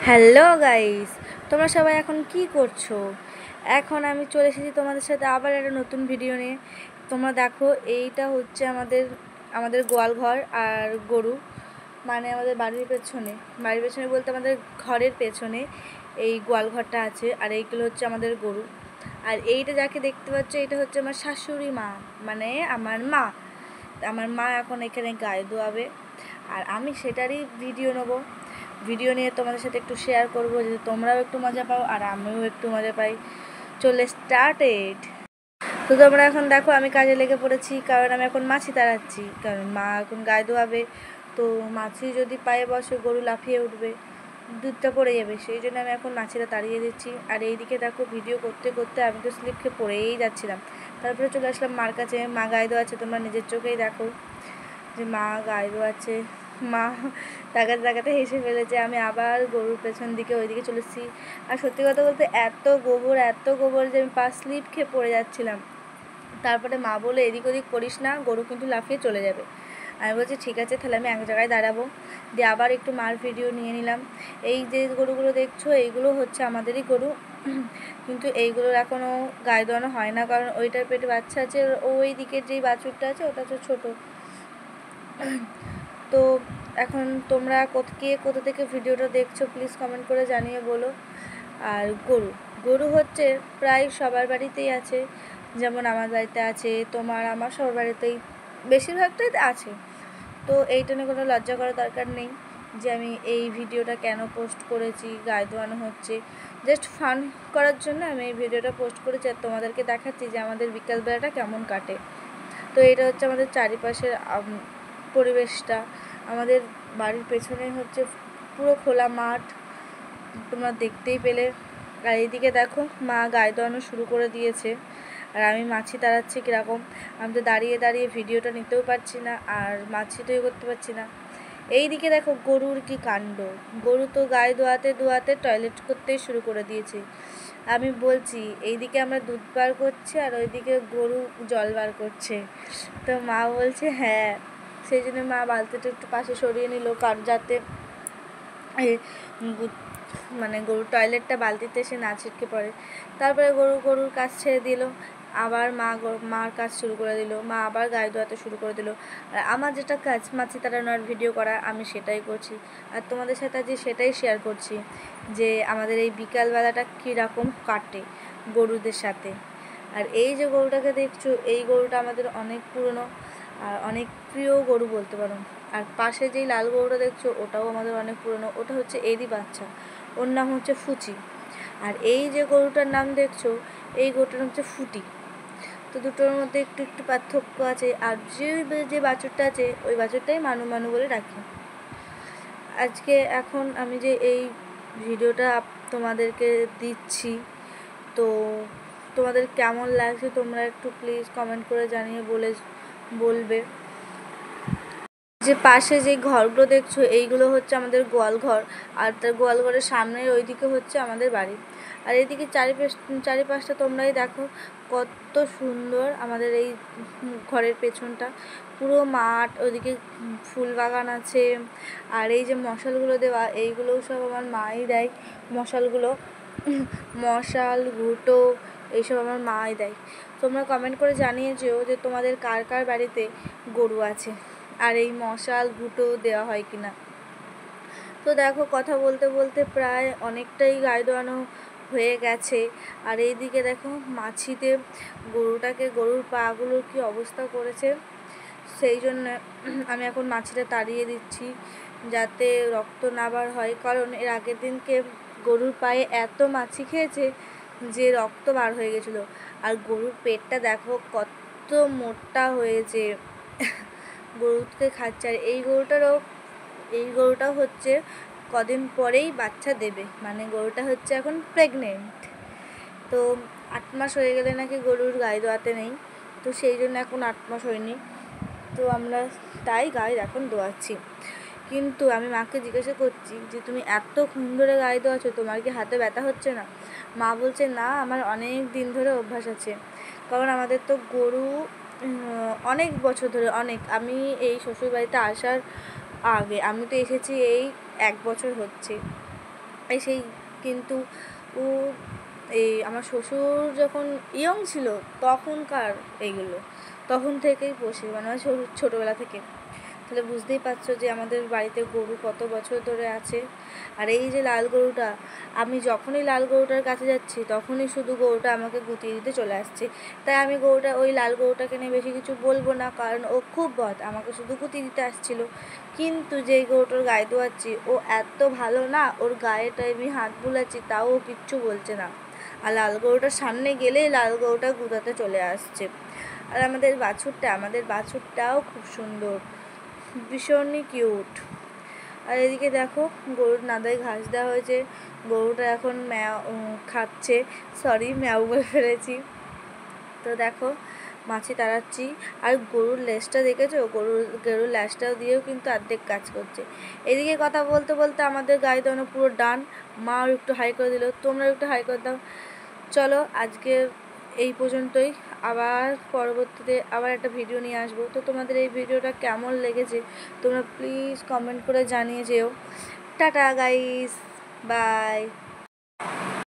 Hello guys, তোমরা সবাই এখন কি করছো? এখন আমি চলে এসেছি তোমাদের সাথে আবার একটা নতুন ভিডিও নিয়ে। তোমরা দেখো, এইটা হচ্ছে আমাদের গোয়াল ঘর আর গরু, মানে আমাদের বাড়ির পেছনে বলতে আমাদের ঘরের পেছনে এই গোয়াল ঘরটা আছে। আর এইগুলো হচ্ছে আমাদের গরু। আর এইটা যাকে দেখতে পাচ্ছ, এটা হচ্ছে আমার শাশুড়ি মা, মানে আমার মা এখন এখানে গায়ে দোয়াবে। আর আমি সেটারই ভিডিও নিয়ে তোমাদের সাথে একটু শেয়ার করবো, যাতে তোমরাও একটু মজা পাও আর আমিও একটু মজা পাই। চলে স্টার্টেড। তো তোমরা এখন দেখো, আমি কাজে লেগে পড়েছি, কারণ আমি এখন মাছি তাড়াচ্ছি, কারণ মা এখন গায়ে ধোয়াবে। তো মাছি যদি পায়ে বসে, গরু লাফিয়ে উঠবে, দুধটা পড়ে যাবে, সেই জন্য আমি এখন মাছিটা তাড়িয়ে দিচ্ছি। আর এইদিকে দেখো, ভিডিও করতে করতে আমি তো স্লিপ খেয়ে পড়েই যাচ্ছিলাম। তারপরে চলে আসলাম মার কাছে। মা গায়ে ধোয়াচ্ছে, তোমরা নিজের চোখেই দেখো যে মা গায়ে ধোয়াচ্ছে। মা তাকাতে তাকাতে হেসে ফেলেছে। আমি আবার গরুর পেছন দিকে ওইদিকে চলেছি। আর সত্যি কথা বলতে এত গোবর যে আমি পা স্লিপ খেয়ে পড়ে যাচ্ছিলাম। তারপরে মা বলে, এদিক ওদিক করিস না, গরু কিন্তু লাফিয়ে চলে যাবে। আমি বলছি ঠিক আছে, তাহলে আমি এক জায়গায় দাঁড়াবো। দিয়ে আবার একটু মার ভিডিও নিয়ে নিলাম। এই যে গরুগুলো দেখছো, এইগুলো হচ্ছে আমাদেরই গরু, কিন্তু এইগুলোর এখনও গায়ে দোয়ানো হয় না, কারণ ওইটার পেটে বাচ্চা আছে। ওই দিকের যেই বাছুরটা আছে, ওটা হচ্ছে ছোটো। তো এখন তোমরা কোথা থেকে ভিডিওটা দেখছো প্লিজ কমেন্ট করে জানিয়ে বলো। আর গরু হচ্ছে প্রায় সবার বাড়িতেই আছে, যেমন আমার বাড়িতে আছে, আমার সবার বাড়িতেই বেশিরভাগটাই আছে। তো এইটা নিয়ে কোনো লজ্জা করার দরকার নেই যে আমি এই ভিডিওটা কেন পোস্ট করেছি, গায়ে ধোয়ানো হচ্ছে। জাস্ট ফান করার জন্য আমি এই ভিডিওটা পোস্ট করেছি, আর তোমাদেরকে দেখাচ্ছি যে আমাদের বিকালবেলাটা কেমন কাটে। তো এটা হচ্ছে আমাদের চারিপাশের পরিবেশটা। আমাদের বাড়ির পেছনে হচ্ছে পুরো খোলা মাঠ, তোমরা দেখতেই পেলে। আর এইদিকে দেখো, মা গায়ে দোয়ানো শুরু করে দিয়েছে, আর আমি মাছি তাড়াচ্ছি কীরকম। আমি তো দাঁড়িয়ে দাঁড়িয়ে ভিডিওটা নিতেও পারছি না, আর মাছিটাই করতে পারছি না। এই দিকে দেখো গরুর কি কাণ্ড। গরু তো গায়ে ধোয়াতে টয়লেট করতেই শুরু করে দিয়েছে। আমি বলছি এইদিকে আমরা দুধ বার করছি, আর ওইদিকে গরু জল বার করছে। তো মা বলছে হ্যাঁ। সেই জন্য মা বালতিটা একটু পাশে সরিয়ে নিল, কার যাতে মানে গরুর টয়লেটটা বালতিতে এসে না ছিটকে পড়ে। তারপরে গরুর কাজ ছেড়ে দিল, আবার মার কাজ শুরু করে দিল। মা আবার গায়ে ধোয়াতে শুরু করে দিল। আর আমার যেটা কাজ, মাছি তাড়ানোর ভিডিও করা, আমি সেটাই করছি। আর তোমাদের সাথে আজ সেটাই শেয়ার করছি যে আমাদের এই বিকালবেলাটা কীরকম কাটে গরুদের সাথে। আর এই যে গরুটাকে দেখছো, এই গরুটা আমাদের অনেক পুরনো আর অনেক প্রিয় গরু বলতে পারো। আর পাশে যেই লাল গরুটা দেখছো, ওটাও আমাদের অনেক পুরনো। ওটা হচ্ছে এরই বাচ্চা, ওর নাম হচ্ছে ফুচি। আর এই যে গরুটার নাম দেখছো, এই গরুটার নাম হচ্ছে ফুটি। তো দুটোর মধ্যে একটু একটু পার্থক্য আছে। আর যে বাছুরটা আছে, ওই বাছুরটাই মানু বলে ডাকি। আজকে এখন আমি যে এই ভিডিওটা তোমাদেরকে দিচ্ছি, তো তোমাদের কেমন লাগছে তোমরা একটু প্লিজ কমেন্ট করে জানিয়ে বলবে। যে পাশে যে ঘরগুলো দেখছো, এইগুলো হচ্ছে আমাদের গোয়াল ঘর। আর তার গোয়াল ঘরের সামনে ওইদিকে হচ্ছে আমাদের বাড়ি। আর এইদিকে চারিপাশটা তোমরাই দেখো কত সুন্দর। আমাদের এই ঘরের পেছনটা পুরো মাঠ, ওইদিকে ফুল বাগান আছে। আর এই যে মশালগুলো দেওয়া, এইগুলোও সব আমার মাই দেয়। মশাল ঘুঁটো এইসব আমার মাই দেয়। তোমরা কমেন্ট করে জানিয়ে যেও যে তোমাদের কার কার বাড়িতে গরু আছে, আর এই মশাল ঘুঁটো দেওয়া হয় কি না। তো দেখো, কথা বলতে বলতে প্রায় অনেকটাই গায়ে দোয়ানো হয়ে গেছে। আর এইদিকে দেখো মাছিতে গরুর পাগুলোর কি অবস্থা করেছে। সেই জন্য আমি এখন মাছিটা তাড়িয়ে দিচ্ছি, যাতে রক্ত না বার হয়, কারণ এর আগের দিনকে গরুর পায়ে এত মাছি খেয়েছে যে রক্ত বার হয়ে গেছিলো। আর গরুর পেটটা দেখো কত মোটা হয়েছে, গরুকে খাচ্ছে। আর এই গরুটাও হচ্ছে কদিন পরেই বাচ্চা দেবে, মানে গরুটা হচ্ছে এখন প্রেগনেন্ট। তো 8 মাস হয়ে গেলে নাকি গরুর গায়ে দোয়াতে নেই, তো সেই জন্য এখন 8 মাস হয়নি, তো আমরা তাই গায়ে এখন দোয়াচ্ছি। কিন্তু আমি মাকে জিজ্ঞাসা করছি যে তুমি এতক্ষণ ধরে গায়ে দোয়াচ্ছো, তোমার কি হাতে ব্যথা হচ্ছে না? মা বলছে না, আমার অনেক দিন ধরে অভ্যাস আছে, কারণ আমাদের তো গরু অনেক বছর ধরে, আমি এই শ্বশুরবাড়িতে আসার আগে, আমি তো এসেছি এই 1 বছর হচ্ছে। সেই কিন্তু ও এই আমার শ্বশুর যখন ইয়ং ছিল তখনকার এইগুলো, তখন থেকেই পোষে, মানে ছোটোবেলা থেকে। তাহলে বুঝতেই পারছো যে আমাদের বাড়িতে গরু কত বছর ধরে আছে। আর এই যে লাল গরুটা, আমি যখনই লাল গরুটার কাছে যাচ্ছি তখনই শুধু গরুটা আমাকে গুতিয়ে দিতে চলে আসছে। তাই আমি ওই লাল গরুটাকে নিয়ে বেশি কিছু বলবো না, কারণ ও খুব বদ, আমাকে শুধু গুতিয়ে দিতে আসছিল। কিন্তু যেই গরুটার গায়ে দোয়াচ্ছি ও এত ভালো না, ওর গায়েটায় আমি হাত বুলাচ্ছি তাও ও কিচ্ছু বলছে না। আর লাল গরুটার সামনে গেলেই লাল গরুটা গুঁতাতে চলে আসছে। আর আমাদের বাছুরটাও খুব সুন্দর, ভীষণই কিউট। আর এদিকে দেখো গরুর নাদায় ঘাস দেওয়া হয়েছে, গরুটা এখন খাচ্ছে, ম্যাও বলে ফেলেছি। তো দেখো মাছি তাড়াচ্ছি। আর গরুর লেজটা দেখেছো, গরুর লেজটাও দিয়েও কিন্তু অর্ধেক কাজ করছে। এদিকে কথা বলতে বলতে আমাদের গায়ে দানো পুরো ডান। মাও একটু হাই করে দিল, তোমরা একটু হাই করে দাও। চলো আজকে এই পর্যন্তই, আবার পরবর্তীতে আবার একটা ভিডিও নিয়ে আসবো। তো তোমাদের এই ভিডিওটা কেমন লেগেছে তোমরা প্লিজ কমেন্ট করে জানিয়ে যেও। Tata guys, by.